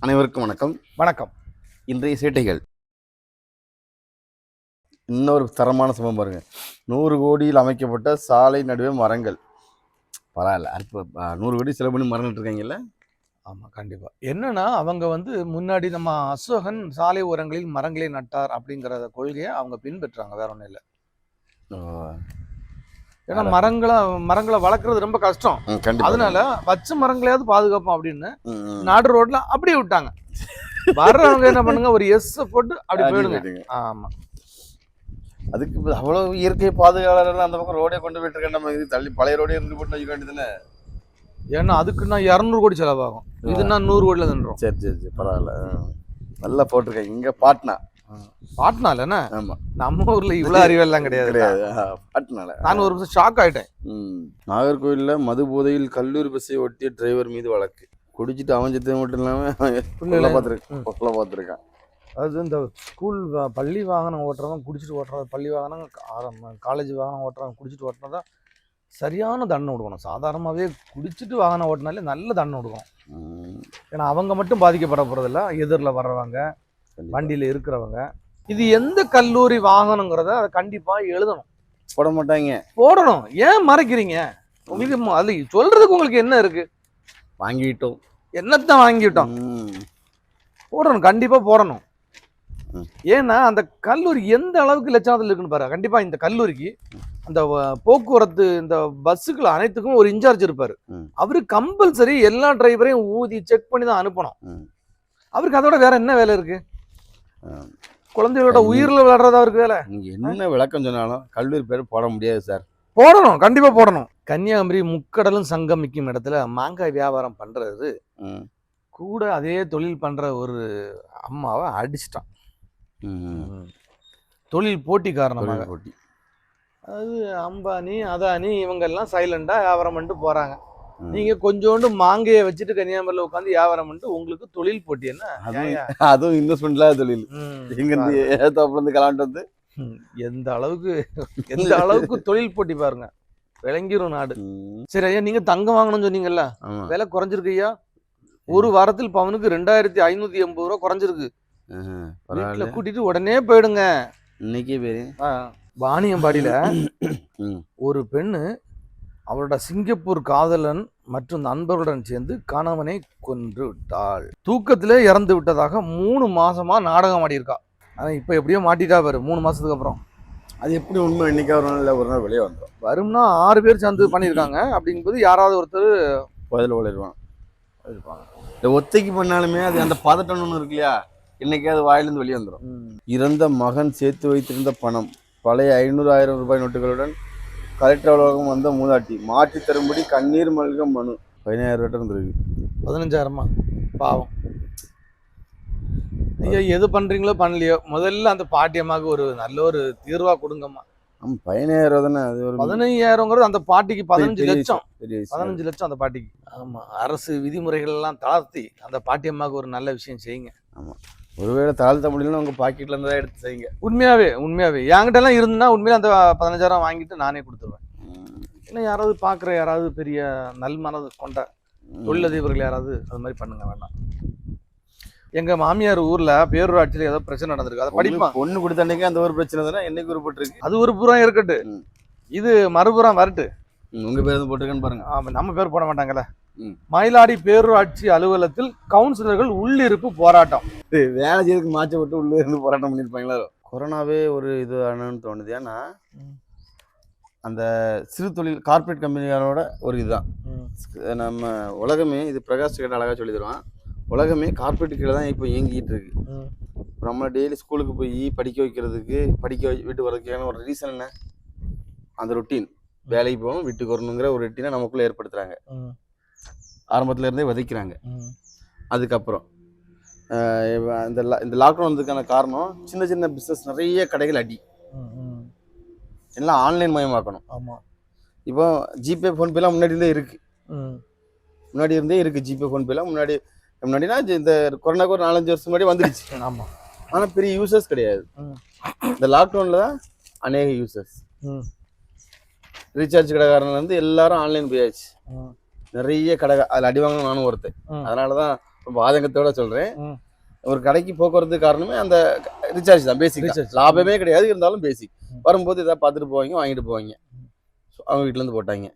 அனைவருக்கும் வணக்கம். வணக்கம். இன்றைய சேட்டைகள் இன்னொரு தரமான சம்பவம் பாருங்க. 100 கோடியில் அமைக்கப்பட்ட சாலை நடுவே மரங்கள். பரவாயில்ல, அற்ப 100 கோடி செலவு பண்ணி மரம் நட்டுருக்காங்கல்ல. ஆமா, கண்டிப்பா. என்னன்னா அவங்க முன்னாடி நம்ம அசோகன் சாலை ஓரங்களில் மரங்களை நட்டார் அப்படிங்கிற கொள்கையை அவங்க பின்பற்றாங்க, வேற ஒன்றும் இல்லை. ஏன்னா மரங்களை வளர்க்குறது ரொம்ப கஷ்டம். அதனால வச்ச மரங்களையாவது பாதுகாப்போம் அப்படின்னு நாடு ரோட்ல அப்படியே விட்டாங்க. வர்றவங்க என்ன பண்ணுங்க, ஒரு எஸ் போட்டு அப்படி போயிடுங்க. ஆமா, அதுக்கு அவ்வளவு இயற்கை பாதுகாவலர் அந்த பக்கம் ரோடே கொண்டு போயிட்டு இருக்கேன். நம்ம இது தள்ளி பழைய ரோடே இருந்து போட்டு வைக்க வேண்டியதுன்னு. ஏன்னா அதுக்குன்னா 200 கோடி செலவாகும், இதுன்னா 100 கோடியில தந்துடும். சரி சரி சரி, பரவாயில்ல, நல்லா போட்டிருக்கேன். இங்க பாட்னால என்ன, நம்ம ஊர்ல இவ்வளவு அறிவெல்லாம் கிடையாது. பாட்னால நான் ஒரு நிமிஷம் ஷாக் ஆயிட்டேன். நாகர்கோவில்ல மது போதையில் கல்லூரி பஸ்ஸை ஒட்டிய டிரைவர் மீது வழக்கு. குடிச்சிட்டு அவஞ்சது மட்டும் இல்லாம பார்த்துருக்கான். அது இந்த ஸ்கூல் பள்ளி வாகனம் ஓட்டுறவங்க குடிச்சிட்டு ஓட்டுறது, பள்ளி வாகனம் காலேஜ் வாகனம் ஓட்டுறவங்க குடிச்சிட்டு ஓட்டுறதா சரியான தண்டனை கொடுக்கணும். சாதாரணமாகவே குடிச்சிட்டு வாகனம் ஓட்டினாலே நல்ல தண்டனை கொடுக்கணும். ஏன்னா அவங்க மட்டும் பாதிக்கப்பட போகிறதில்ல, எதிரில் வர்றவங்க, வண்டியில் இருக்கிறவங்க. இது எந்த கல்லூரி வாகனங்கிறத அதை கண்டிப்பாக எழுதணும். போட மாட்டாங்க, போடணும். ஏன் மறைக்கிறீங்க? உங்களுக்கு அது சொல்றதுக்கு உங்களுக்கு என்ன இருக்கு? வாங்கிட்டோம், என்னத்தான் வாங்கிட்டோம், போடணும், கண்டிப்பா போடணும். ஏன்னா அந்த கல்லூரி எந்த அளவுக்கு லட்சணத்தில் இருக்குன்னு பாரு. கண்டிப்பா இந்த கல்லூரிக்கு அந்த போக்குவரத்து இந்த பஸ்ஸுகள் அனைத்துக்கும் ஒரு இன்சார்ஜ் இருப்பாரு. அவரு கம்பல்சரி எல்லா டிரைவரையும் ஊதி செக் பண்ணி தான் அனுப்பணும். அவருக்கு அதோட வேற என்ன வேலை இருக்கு? குழந்தைகளோட உயிரில் விளையாடுறதா அவருக்கு வேலை. நீங்க என்ன விளக்கம் சொன்னாலும் கல்லூரி பேர் போட முடியாது சார். போடணும், கண்டிப்பா போடணும். கன்னியாகுமரி முக்கடலும் சங்கமிக்கும் இடத்துல மாங்காய் வியாபாரம் பண்றது கூட அதே தொழில் பண்ற ஒரு அம்மாவை அடிச்சிட்டான். தொழில் போட்டி காரணமாக. அது அம்பானி அதானி இவங்க எல்லாம் சைலண்டா வியாபாரம் பண்ணிட்டு போறாங்க. நீங்க கொஞ்சோண்டு மாங்கையை வச்சுட்டு கன்னியாகுமரியில உட்காந்து வியாபாரம் பண்ணிட்டு உங்களுக்கு தொழில் போட்டி என்ன? அதுவும் இன்வெஸ்ட்மெண்ட் இல்லாத தொழில். இருந்து கிளம்பிட்டு வந்து எந்த அளவுக்கு தொழில் போட்டி பாருங்க, விளங்கிரும் நாடு. சரி ஐயா, நீங்க தங்கம் வாங்கணும்னு சொன்னீங்கல்ல, விலை குறைஞ்சிருக்கு ஐயா. ஒரு வாரத்தில் பவனுக்கு 2580 ரூபா குறைஞ்சிருக்கு. வீட்டுல கூட்டிட்டு உடனே போயிடுங்க. இன்னைக்கே பேரு வாணியம்பாடியில ஒரு பெண்ணு அவரோட சிங்கப்பூர் காதலன் மற்றும் நண்பர்களுடன் சேர்ந்து கணவனை கொன்று விட்டாள். தூக்கத்திலே இறந்து விட்டதாக 3 மாசமா நாடகம் ஆடியிருக்கா. ஆனா இப்ப எப்படியோ மாட்டிட்டா பாரு 3 மாசத்துக்கு அப்புறம். அது எப்படி உண்மை? இன்னைக்கு ஒரு நாள் இல்லை, ஒரு நாள் வெளியே வந்தோம். வரும்னா 6 பேர் சேர்ந்து பண்ணியிருக்காங்க அப்படிங்கும்போது யாராவது ஒருத்தர் பதில் வளருவாங்க. இந்த ஒத்தைக்கு பண்ணாலுமே அது அந்த பதட்டம் ஒன்று இருக்கு இல்லையா, இன்னைக்கு அது வாயிலிருந்து வெளியே வந்துடும். இறந்த மகன் சேர்த்து வைத்திருந்த பணம் பழைய 500,000 ரூபாய் நோட்டுகளுடன் கலெக்டர் அலுவலகம் வந்த மூதாட்டி மாற்றி தரும்படி கண்ணீர் மல்க மனு. 15,000 ரூபாய் இருந்திருக்கு. 15,000மா? பாவம். ஐயா, எது பண்றீங்களோ பண்ணலையோ முதல்ல அந்த பாட்டியம்மாவுக்கு ஒரு நல்ல ஒரு தீர்வா கொடுங்கம்மா. 15,000 தானே அது. ஒரு 15,000ங்கிறது அந்த பாட்டிக்கு 15 லட்சம். 15 லட்சம் அந்த பாட்டிக்கு. ஆமா, அரசு விதிமுறைகள் எல்லாம் தளர்த்தி அந்த பாட்டியம்மாவுக்கு ஒரு நல்ல விஷயம் செய்யுங்க. ஆமா, ஒருவேளை தாழ்த்த முடியலன்னு உங்க பாக்கெட்ல இருந்தா எடுத்து செய்யுங்க. உண்மையாவே என்கிட்ட எல்லாம் இருந்தா உண்மையில அந்த 15,000 வாங்கிட்டு நானே கொடுத்துருவேன். ஏன்னா யாராவது பாக்குற யாராவது பெரிய நல் மனது கொண்ட தொழிலதிபர்கள் யாராவது அது மாதிரி பண்ணுங்க. வேண்டாம். எங்க மாமியார் ஊர்ல பேரூராட்சியில ஏதோ பிரச்சனை நடந்திருக்கு, அதை படிப்பா. பொண்ணு கொடுத்த அன்னைக்கு அந்த ஒரு பிரச்சனை தானே என்னைக்கு உருப்பட்டுருக்கு. அது ஒரு புறம் இருக்கட்டு, இது மறுபுறம் வரட்டு. உங்க பேர் போட்டிருக்கேன்னு பாருங்க. ஆமா, நம்ம பேர் போட மாட்டாங்கல்ல. மயிலாடி பேரூராட்சி அலுவலகத்தில் கவுன்சிலர்கள் உள்ளிருப்பு போராட்டம். வேலை செய்யறதுக்கு மாற்ற விட்டு உள்ள இருந்து போராட்டம் பண்ணிருப்பாங்களா? கொரோனாவே ஒரு இது ஆனு தோணுது. ஏன்னா அந்த சிறு தொழில் கார்பரேட் கம்பெனிகளோட ஒரு இதுதான். நம்ம உலகமே இது பிரகாஷ் கிட்ட அழகா சொல்லி தருவான். உலகமே கார்பரேட் கீழே தான் இப்போ இயங்கிட்டு இருக்கு. நம்ம டெய்லி ஸ்கூலுக்கு போய் படிக்க வைக்கிறதுக்கு வீட்டு வரதுக்கான ஒரு ரீசன் என்ன? அந்த ரொட்டீன். வேலைக்கு போகணும், வீட்டுக்கு வரணுங்கிற ஒரு ரொட்டீனை நமக்குள்ள ஏற்படுத்துறாங்க. ஆரம்பத்துல இருந்தே விதைக்கிறாங்க. அதுக்கப்புறம் இந்த லாக்டவுன் வந்ததுக்கான காரணம் சின்ன சின்ன பிஸ்னஸ் நிறைய கடைகள் அடி எல்லாம் ஆன்லைன் மயமாக்கணும். இப்போ ஜிபே ஃபோன்பேலாம் முன்னாடி இருந்தே இருக்கு. ஜிபே ஃபோன்பேலாம் முன்னாடினா இந்த கொரோனாக்கு ஒரு 4-5 வருஷம் முன்னாடி வந்துடுச்சு. ஆனால் பெரிய யூசர்ஸ் கிடையாது. இந்த லாக்டவுனில் தான் அநேக யூசர்ஸ். ரீசார்ஜ் கடைக்காரன்ல இருந்து எல்லாரும் ஆன்லைன் போயாச்சு. நிறைய கடை அதில் அடி வாங்கணும் நானும் ஒருத்தன். அதனால தான் ரொம்ப ஆதங்கத்தோட சொல்றேன். ம். ஒரு கடைக்கு போக்குவரத்து காரணமே அந்த ரீசார்ஜ் தான், பேசிக் Recharge. லாபமே கிடையாது, இருந்தாலும் பேசிக். ம். வரும்போது ஏதாவது பார்த்துட்டு போவாங்க, வாங்கிட்டு போவாங்க. அவங்க வீட்டிலேருந்து போட்டாங்க,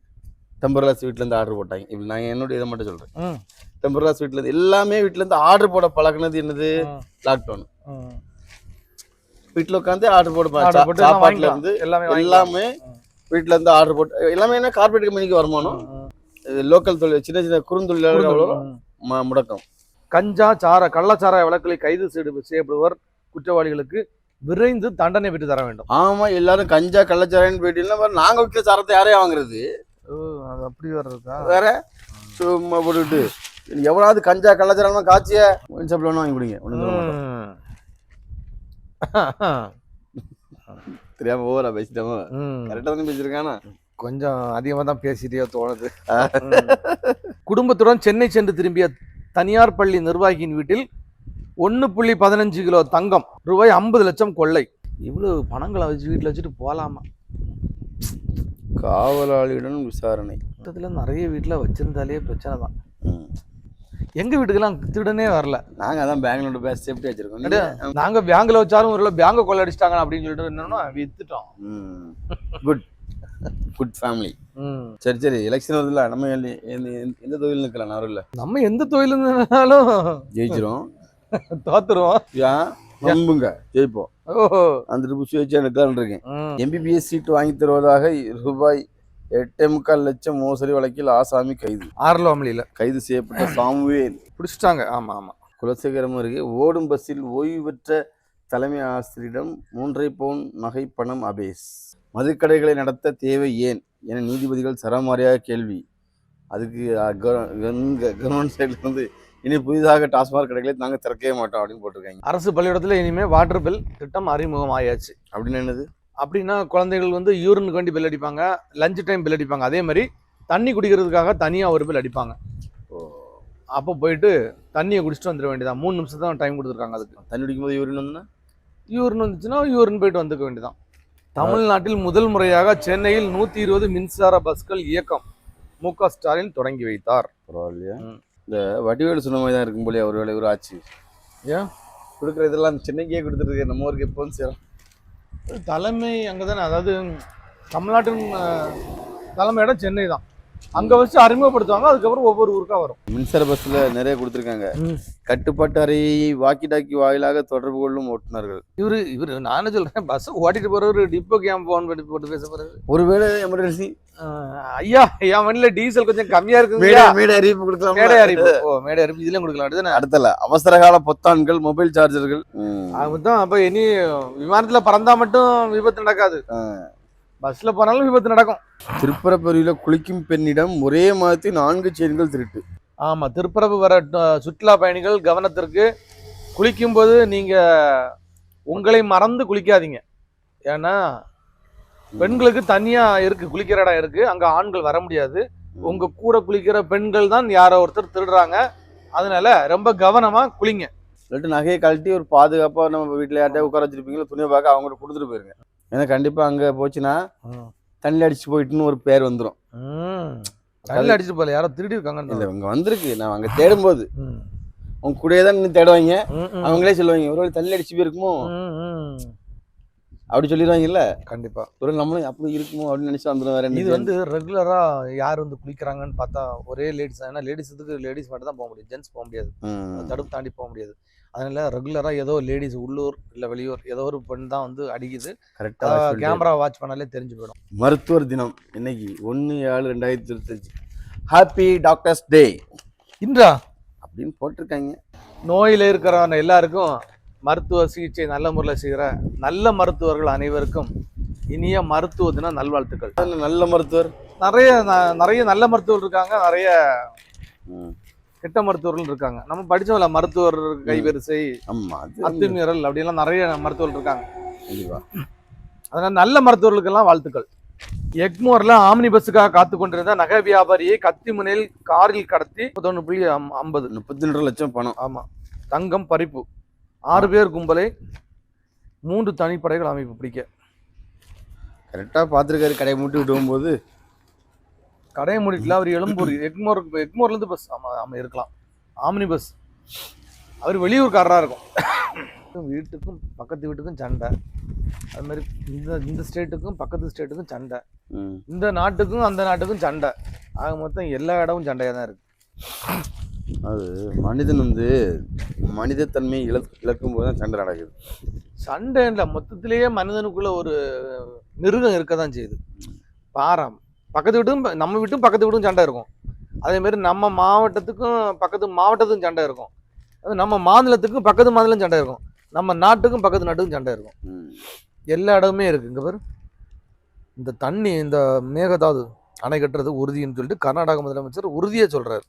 டெம்பரலா வீட்டிலேருந்து ஆர்டர் போட்டாங்க. இப்படி நான் என்னுடைய இதை மட்டும் சொல்கிறேன். ம். டெம்பரலா வீட்டிலேருந்து எல்லாமே வீட்டிலேருந்து ஆர்டர் போட பழகுனது என்னது? ம். லாக்டவுன். ம். வீட்டில் உட்காந்து ஆர்டர் Order போட்டு போட்டு எல்லாம் சாப்பாட்டுல வாங்கிக்கலாம். இருந்து எல்லாமே வாங்கிக்கலாம். எல்லாமே வீட்டில் இருந்து ஆர்டர் போட்டு எல்லாமே என்ன கார்பரேட் கம்பெனிக்கு வருமானம். லோக்கல் தொழில் சின்ன சின்ன குறுந்தொழிலாளர்கள் அவ்வளோ முடக்கம். கஞ்சா கள்ளச்சாராய வழக்கில் கைது செய்யப்படுவர் குற்றவாளிகளுக்கு விரைந்து தண்டனை பெற்று தர வேண்டும். ஆமா, எல்லாரும் கஞ்சா கள்ளச்சாராயன்னு போயிட்டு நாங்க விற்கிற சாரத்தை யாரையும் வாங்குறது? அது அப்படி வர்றதா? வேற சும்மா போட்டுக்கிட்டு எவ்வளவு கஞ்சா கள்ளச்சாரம் காய்ச்சிய ஒயின் ஷாப்ல வேணும் வாங்கி குடிங்க. தெரியாம ஓவரா பேசிட்டோமோ? கரெக்டா தானே பேசிருக்கானா? கொஞ்சம் அதிகமா தான் பேசிட்டே தோணுது. குடும்பத்துடன் சென்னை சென்று திரும்பிய தனியார் பள்ளி நிர்வாகியின் வீட்டில் 1.15 கிலோ தங்கம், ரூபாய் 50 லட்சம் கொள்ளை. இவ்வளவு பணங்களை வச்சு வீட்டில் வச்சுட்டு போலாமா? காவலாளியுடன் விசாரணை. மொத்தத்துல நிறைய வீட்டில் வச்சிருந்தாலே பிரச்சனை தான். எங்க வீட்டுக்கெல்லாம் திருடனே வரல. நாங்க அதான் பேங்க்ல பேச சேஃப்டி வச்சிருக்கோம். நாங்க பேங்க்ல வச்சாலும் ஒரு பேங்க கொள்ளை அடிச்சிட்டாங்க அப்படின்னு சொல்லிட்டு என்னன்னா வித்துட்டோம். Good family. சரி சரி, எலெக்ஷன் வருதுல்ல, நம்ம எந்த தொழில் நிற்கலாம்? நவரில் நம்ம எந்த தொழில் இருந்தாலும் ஜெயிச்சிரும், தோத்துருவோம். ஏன் நம்புங்க, ஜெயிப்போம். ஓஹோ, அந்த ட்ரிப்பு வச்சு எடுக்கலான்னு இருக்கேன். எம்பிபிஎஸ் சீட்டு வாங்கி தருவதாக ரூபாய் 8.25 லட்சம் மோசடி வழக்கில் ஆசாமி கைது. ஆர்லோம்லியில கைது செய்யப்பட்ட சாமுவேல் பிடிச்சிட்டாங்க. ஆமா ஆமா. குலசேகரம் அருகே ஓடும் பஸ்ஸில் ஓய்வு பெற்ற தலைமை ஆசிரியரிடம் 3.5 பவுன் நகை பணம் அபேஸ். மதுக்கடைகளை நடத்த தேவை ஏன் என நீதிபதிகள் சரமாரியாக கேள்வி. அதுக்கு கவர்மெண்ட் சைட்ல இருந்து இனி புதிதாக டாஸ்மாக் கடைகளை நாங்கள் திறக்கவே மாட்டோம் அப்படின்னு போட்டிருக்காங்க. அரசு பள்ளிக்கூடத்தில் இனிமே வாட்டர் பில் திட்டம் அறிமுகம் ஆயாச்சு. அப்படின்னு என்னது? அப்படின்னா குழந்தைகள் வந்து யூரினுக்கு வேண்டி பில் அடிப்பாங்க, லஞ்ச் டைம் பில் அடிப்பாங்க. அதே மாதிரி தண்ணி குடிக்கிறதுக்காக தனியாக ஒரு பில் அடிப்பாங்க. அப்போ போயிட்டு தண்ணியை குடிச்சிட்டு வந்துட வேண்டியதான். 3 நிமிஷம் தான் டைம் கொடுத்துருக்காங்க. அதுக்கு தண்ணி குடிக்கும்போது யூரின் வந்துச்சுன்னா யூரின் போயிட்டு வந்துக்க வேண்டியதான். தமிழ்நாட்டில் முதல் முறையாக சென்னையில் 120 மின்சார பஸ்கள் இயக்கம் மு.க. ஸ்டாலின் தொடங்கி வைத்தார். பரவாயில்லையா? இந்த வடிவேலு சொன்ன மாதிரி தான் இருக்கும் போலே ஒரு வேலை ஒரு ஆட்சி. ஏன் கொடுக்குற இதெல்லாம் சென்னைக்கே கொடுத்துருக்கு, நம்ம ஊருக்கு எப்போவும் சேரும். தலைமை அங்கே தானே, அதாவது தமிழ்நாட்டின் தலைமை இடம் சென்னை தான். அங்கே வச்சு அறிமுகப்படுத்துவாங்க, அதுக்கப்புறம் ஒவ்வொரு ஊருக்கா வரும். மின்சார பஸ்ஸில் நிறைய கொடுத்துருக்காங்க. கட்டுப்பாட்டு அறையை வாக்கி டாக்கி வாயிலாக தொடர்பு கொள்ளும் ஓட்டுநர்கள். இவரு நானே சொல்றேன், பஸ் ஓட்டிட்டு போறவரு டிப்போக்கு ஏன் போன் பண்ணி போட்டு பேச போறாரு? ஒருவேளை எமர்ஜென்சி ஐயா என் வண்டியில டீசல் கொஞ்சம் கம்மியா இருக்கு, மேடை அறிவிப்பு கொடுக்கலாம். மேடை அறிவிப்பு, மேடை அறிவிப்பு இதெல்லாம் கொடுக்கலாம். அடுத்தல அவசர கால பொத்தான்கள், மொபைல் சார்ஜர்கள். அதுதான். அப்ப இனி விமானத்துல பறந்தா மட்டும் விபத்து நடக்காது, பஸ்ல போனாலும் விபத்து நடக்கும். திருப்பரப்பூரில குளிக்கும் பெண்ணிடம் ஒரே மாதத்தில் 4 செயின்கள் திருட்டு. ஆமா, திருப்பரப்பு வர சுற்றுலா பயணிகள் கவனத்திற்கு, குளிக்கும் போது நீங்க உங்களை மறந்து குளிக்காதீங்க. ஏன்னா பெண்களுக்கு தனியா இருக்கு, குளிக்கிற இடம் இருக்கு, அங்க ஆண்கள் வர முடியாது. உங்க கூட குளிக்கிற பெண்கள் தான் யாரோ ஒருத்தர் திருடுறாங்க. அதனால ரொம்ப கவனமா குளிங்க. இல்லாட்டி நகையை கழட்டி ஒரு பாதுகாப்பா நம்ம வீட்டுல யார்ட்டையா உட்கார வச்சிருப்பீங்களா, துணியை பார்க்க அவங்கள்ட்ட கொடுத்துட்டு போயிருங்க. ஏன்னா கண்டிப்பா அங்க போச்சுன்னா தண்ணி அடிச்சு போயிட்டுன்னு ஒரு பேர் வந்துடும். தண்ணி அடிச்சுட்டு போல யாரோ திருடி இருக்காங்க. இல்ல, இங்க வந்திருக்கு. நான் அங்க தேடும் போது உங்க கூடயே தான் நீ தேடுவாங்க. அவங்களே சொல்லுவாங்க ஒரு தண்ணி அடிச்சு போயிருக்குமோ அப்படி சொல்லிடுவாங்கல்ல. கண்டிப்பா ஒரு நம்மளும் அப்படி இருக்குமோ அப்படின்னு நினைச்சு வந்துடும். இது வந்து ரெகுலரா யார் வந்து குளிக்கிறாங்கன்னு பார்த்தா ஒரே லேடிஸ். ஏன்னா லேடிஸ் மட்டும் தான் போக முடியும், ஜென்ஸ் போக முடியாது, தடுப்பு தாண்டி போக முடியாது. அதனால ரெகுலரா ஏதோ லேடிஸ் உள்ளூர் இல்ல வெளியூர் ஏதோ ஒரு பெண் தான் வந்து அடிக்குது. கரெக்டா கேமரா வாட்ச் பண்ணாலே தெரிஞ்சு போயிடும். மருத்துவர் தினம் இன்னைக்கு 1/7/2025. ஹாப்பி டாக்டர்ஸ் டே இன்றா அப்படின்னு போட்டிருக்காங்க. நோயில இருக்கிறவங்க எல்லாருக்கும் மருத்துவ சிகிச்சை நல்ல முறையில் செய்கிற நல்ல மருத்துவர்கள் அனைவருக்கும் இனிய மருத்துவ தின நல்வாழ்த்துக்கள். நல்ல மருத்துவர் நிறைய நல்ல மருத்துவர்கள் இருக்காங்க, நிறைய கெட்ட மருத்துவர்கள் இருக்காங்க. நம்ம படிச்சோம்ல மருத்துவர் கைவரிசை, அத்துமீறல் அப்படிலாம் நிறைய மருத்துவர்கள் இருக்காங்க. அதனால நல்ல மருத்துவர்களுக்கெல்லாம் வாழ்த்துக்கள். எக்மோர்ல ஆம்னி பஸ்ஸுக்காக காத்து கொண்டிருந்த நகை வியாபாரியை கத்தி முனையில் காரில் கடத்தி 31.50 லட்சம் பணம். ஆமா, தங்கம் பறிப்பு. 6 பேர் கும்பலை 3 தனிப்படைகள் அமைப்பு பிடிக்க. கரெக்டா பாத்துருக்காரு. கடையை மூட்டி விடும் போது கடையை மூடிட்டுல அவர் எழும்பூர் எக்மோர்ல இருந்து பஸ் இருக்கலாம், ஆம்னி பஸ் அவர் வெளியூர்காரராக இருக்கும். வீட்டுக்கும் பக்கத்து வீட்டுக்கும் சண்டை, அது மாதிரி இந்த ஸ்டேட்டுக்கும் பக்கத்து ஸ்டேட்டுக்கும் சண்டை, இந்த நாட்டுக்கும் அந்த நாட்டுக்கும் சண்டை. ஆக மொத்தம் எல்லா இடமும் சண்டையாக தான் இருக்கு. அது மனிதன் வந்து மனிதத்தன்மை இழக்கும் போது தான் சண்டை நடக்குது. சண்டை இல்லை, மொத்தத்திலேயே மனிதனுக்குள்ள ஒரு மிருகம் இருக்க தான் செய்யுது. பாரம் பக்கத்து வீட்டுக்கும் நம்ம வீட்டும் பக்கத்து வீட்டுக்கும் சண்டை இருக்கும். அதே மாதிரி நம்ம மாவட்டத்துக்கும் பக்கத்து மாவட்டத்துக்கும் சண்டை இருக்கும். அது நம்ம மாநிலத்துக்கும் பக்கத்து மாநிலம் சண்டை இருக்கும். நம்ம நாட்டுக்கும் பக்கத்து நாட்டுக்கும் சண்டை இருக்கும். எல்லா இடமுமே இருக்கு. இங்க பாரு, இந்த தண்ணி இந்த மேகதாது அணை கட்டுறது உறுதின்னு சொல்லிட்டு கர்நாடக முதலமைச்சர் உறுதியே சொல்றாரு.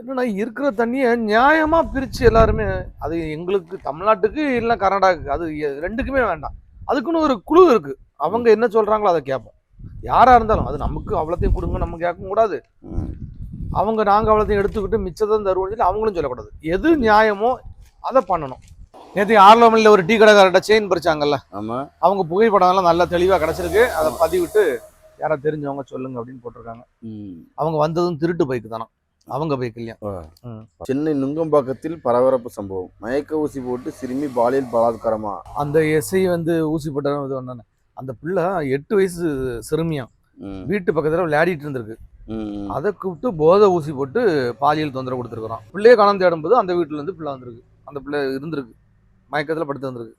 என்னன்னா இருக்கிற தண்ணியை நியாயமா பிரிச்சு எல்லாருமே, அது எங்களுக்கு தமிழ்நாட்டுக்கு இல்லை கர்நாடகாவுக்கு, அது ரெண்டுக்குமே வேண்டாம். அதுக்குன்னு ஒரு குழு இருக்கு, அவங்க என்ன சொல்றாங்களோ அதை கேட்போம். யாரா இருந்தாலும் அது நமக்கு அவ்வளோத்தையும் கொடுங்க நம்ம கேட்க கூடாது. அவங்க நாங்கள் அவ்வளோத்தையும் எடுத்துக்கிட்டு மிச்சத்தை தருவோம் சொல்லி அவங்களும் சொல்லக்கூடாது. எது நியாயமோ அதை பண்ணணும். நேற்று ஆர்லோமல்ல ஒரு டீ கடைக்காரர்கிட்ட செயின் பறிச்சாங்கல்ல, ஆமாம், அவங்க புகைப்படம் எல்லாம் நல்லா தெளிவாக கிடச்சிருக்கு. அதை பதிவிட்டு யாரா தெரிஞ்சவங்க சொல்லுங்க அப்படின்னு போட்டிருக்காங்க. அவங்க வந்ததும் திருட்டு பைக்கு தானே, அவங்க பைக் இல்லையா. சென்னை நுங்கம்பாக்கத்தில் பரபரப்பு சம்பவம், மயக்க ஊசி போட்டு சிறுமி பாலியல் பலாத்காரமா. அந்த எஸ்ஐ வந்து ஊசி போட்ட அந்த பிள்ளை 8 வயசு சிறுமியா வீட்டு பக்கத்துல விளையாடிட்டு இருந்திருக்கு. அதை கூப்பிட்டு போதை ஊசி போட்டு பாலியல் தொந்தரவு கொடுத்துருக்குறான். பிள்ளைய காணாம தேடும்போது அந்த வீட்டுல இருந்து பிள்ளை வந்திருக்கு. அந்த பிள்ளை இருந்திருக்கு, மயக்கத்துல படுத்து வந்திருக்கு.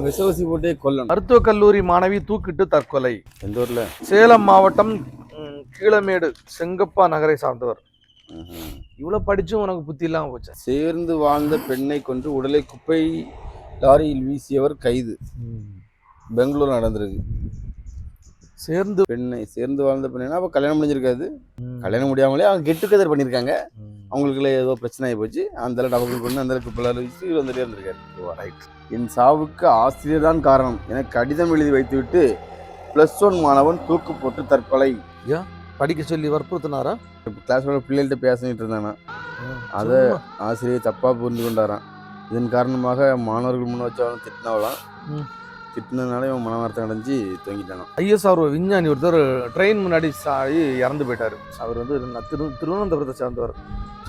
விஷ ஊசி போட்டே கொல்லணும். மருத்துவக் கல்லூரி மாணவி தூக்கிட்டு தற்கொலை. எந்த ஊர்ல? சேலம் மாவட்டம் கீழமேடு செங்கப்பா நகரை சார்ந்தவர். இவ்வளவு படிச்சும் உனக்கு புத்தி இல்லாம போச்சு. சேர்ந்து வாழ்ந்த பெண்ணை கொன்று உடலை குப்பை லாரியில் வீசியவர் கைது. பெங்களூர் நடந்திருக்கு. சேர்ந்து வாழ்ந்த பெண்ணா அப்ப கல்யாணம் முடிஞ்சிருக்காது. கல்யாணம் முடியாமலே அவங்க கெட்டுக்கதர் பண்ணியிருக்காங்க. அவங்களுக்குள்ள ஏதோ பிரச்சனை ஆகி போச்சு. அந்த டபுள் பண்ணி அந்த குப்பை லாரி வீசி வந்துட்டே இருந்திருக்காரு. என் சாவுக்கு ஆசிரியர் தான் காரணம் என கடிதம் எழுதி வைத்துவிட்டு +1 மாணவன் தூக்கு போட்டு தற்கொலை. படிக்க சொல்லி வற்புறுத்தினாரா? கிளாஸோட பிள்ளைகள்கிட்ட பேசிட்டு இருந்தானா, அதை ஆசிரியர் தப்பா புரிந்து கொண்டாராம். இதன் காரணமாக மாணவர்கள் முன் வச்சு அவன் திட்டினவளாம். திட்டினதுனால இவன் மனவார்த்தை அடைஞ்சு தொங்கிட்டானா. ISRO விஞ்ஞானி ஒருத்தர் ட்ரெயின் முன்னாடி சாயி இறந்து போயிட்டாரு. அவர் வந்து திருவனந்தபுரத்தை சார்ந்தவர்,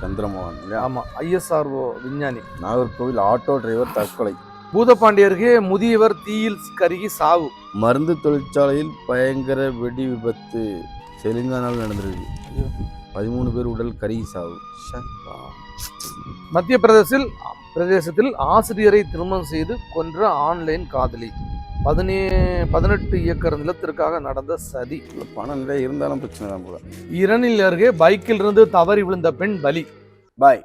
சந்திரமோகன். ஆமா, ISRO விஞ்ஞானி. நாகர்கோவில் ஆட்டோ டிரைவர் தற்கொலை. பூதப்பாண்டி அருகே முதியவர் தீயில் கருகி சாவு. மருந்து தொழிற்சாலையில் பயங்கர வெடி விபத்து தெலுங்கானாவில் நடந்திருக்கு. 13 பேர் உடல் கருகி சாவு. மத்திய பிரதேசத்தில் ஆசிரியரை திருமணம் செய்து கொன்ற ஆன்லைன் காதலி. 18 ஏக்கர் நிலத்திற்காக நடந்த சதி. பணம் இருந்தாலும் பிரச்சனை தான் போல. இரணில் அருகே பைக்கில் இருந்து தவறி விழுந்த பெண் பலி. பாய்.